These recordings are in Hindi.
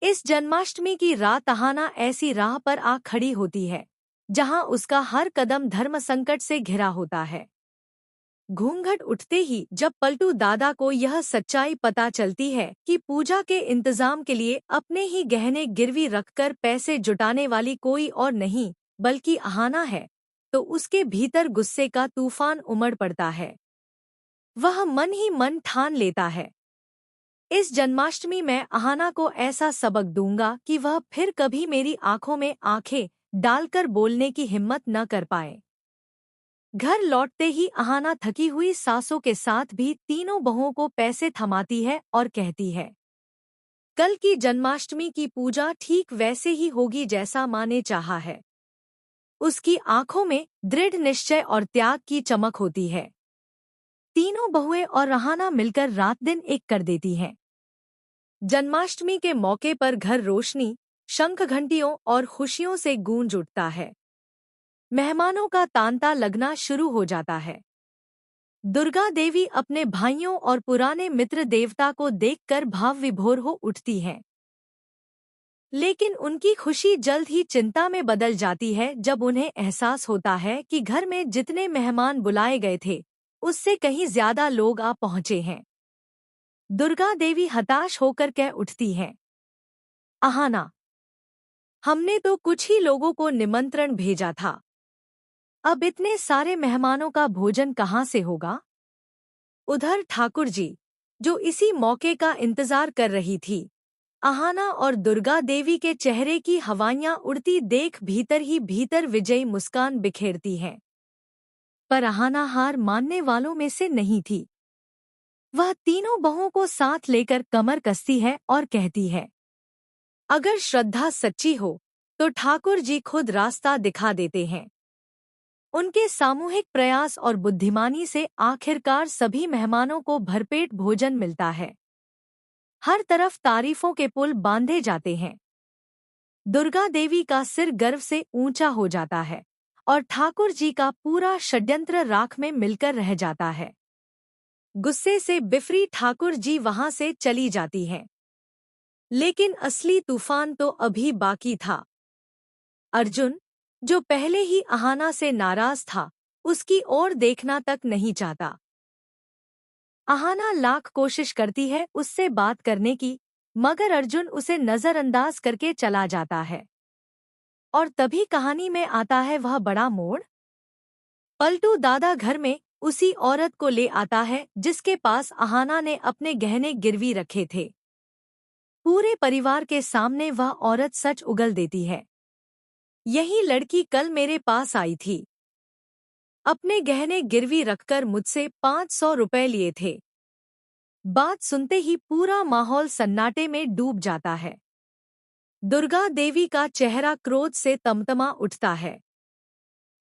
इस जन्माष्टमी की रात अहाना ऐसी राह पर आ खड़ी होती है जहां उसका हर कदम धर्म संकट से घिरा होता है। घूंघट उठते ही जब पलटू दादा को यह सच्चाई पता चलती है कि पूजा के इंतजाम के लिए अपने ही गहने गिरवी रखकर पैसे जुटाने वाली कोई और नहीं बल्कि अहाना है, तो उसके भीतर गुस्से का तूफान उमड़ पड़ता है। वह मन ही मन ठान लेता है, इस जन्माष्टमी में अहाना को ऐसा सबक दूंगा कि वह फिर कभी मेरी आंखों में आंखें डालकर बोलने की हिम्मत न कर पाए। घर लौटते ही अहाना थकी हुई सासों के साथ भी तीनों बहुओं को पैसे थमाती है और कहती है, कल की जन्माष्टमी की पूजा ठीक वैसे ही होगी जैसा माँ ने चाहा है। उसकी आंखों में दृढ़ निश्चय और त्याग की चमक होती है। तीनों बहुएं और अहाना मिलकर रात दिन एक कर देती हैं। जन्माष्टमी के मौके पर घर रोशनी, शंख घंटियों और खुशियों से गूंज उठता है। मेहमानों का तांता लगना शुरू हो जाता है। दुर्गा देवी अपने भाइयों और पुराने मित्र देवता को देखकर भाव विभोर हो उठती हैं। लेकिन उनकी खुशी जल्द ही चिंता में बदल जाती है जब उन्हें एहसास होता है कि घर में जितने मेहमान बुलाए गए थे उससे कहीं ज्यादा लोग आ पहुंचे हैं। दुर्गा देवी हताश होकर कह उठती हैं, अहाना, हमने तो कुछ ही लोगों को निमंत्रण भेजा था, अब इतने सारे मेहमानों का भोजन कहाँ से होगा। उधर ठाकुर जी, जो इसी मौके का इंतजार कर रही थी, अहाना और दुर्गा देवी के चेहरे की हवाइयां उड़ती देख भीतर ही भीतर विजयी मुस्कान बिखेरती हैं। पर अहाना हार मानने वालों में से नहीं थी। वह तीनों बहुओं को साथ लेकर कमर कसती है और कहती है, अगर श्रद्धा सच्ची हो तो ठाकुर जी खुद रास्ता दिखा देते हैं। उनके सामूहिक प्रयास और बुद्धिमानी से आखिरकार सभी मेहमानों को भरपेट भोजन मिलता है। हर तरफ तारीफों के पुल बांधे जाते हैं। दुर्गा देवी का सिर गर्व से ऊंचा हो जाता है और ठाकुर जी का पूरा षड्यंत्र राख में मिलकर रह जाता है। गुस्से से बिफरी ठाकुर जी वहां से चली जाती हैं। लेकिन असली तूफान तो अभी बाकी था। अर्जुन, जो पहले ही अहाना से नाराज था, उसकी ओर देखना तक नहीं चाहता। अहाना लाख कोशिश करती है उससे बात करने की, मगर अर्जुन उसे नजरअंदाज करके चला जाता है। और तभी कहानी में आता है वह बड़ा मोड़। पलटू दादा घर में उसी औरत को ले आता है जिसके पास अहाना ने अपने गहने गिरवी रखे थे। पूरे परिवार के सामने वह औरत सच उगल देती है, यही लड़की कल मेरे पास आई थी। अपने गहने गिरवी रखकर मुझसे 500 रुपए लिए थे। बात सुनते ही पूरा माहौल सन्नाटे में डूब जाता है। दुर्गा देवी का चेहरा क्रोध से तमतमा उठता है।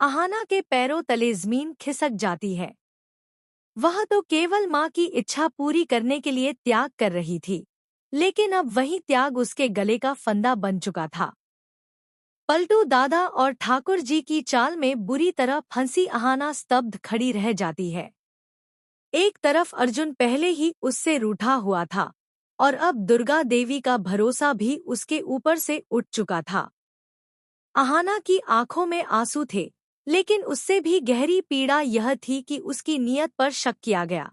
अहाना के पैरों तले जमीन खिसक जाती है। वह तो केवल माँ की इच्छा पूरी करने के लिए त्याग कर रही थी, लेकिन अब वही त्याग उसके गले का फंदा बन चुका था। पलटू दादा और ठाकुर जी की चाल में बुरी तरह फंसी अहाना स्तब्ध खड़ी रह जाती है। एक तरफ अर्जुन पहले ही उससे रूठा हुआ था और अब दुर्गा देवी का भरोसा भी उसके ऊपर से उठ चुका था। अहाना की आंखों में आंसू थे, लेकिन उससे भी गहरी पीड़ा यह थी कि उसकी नीयत पर शक किया गया।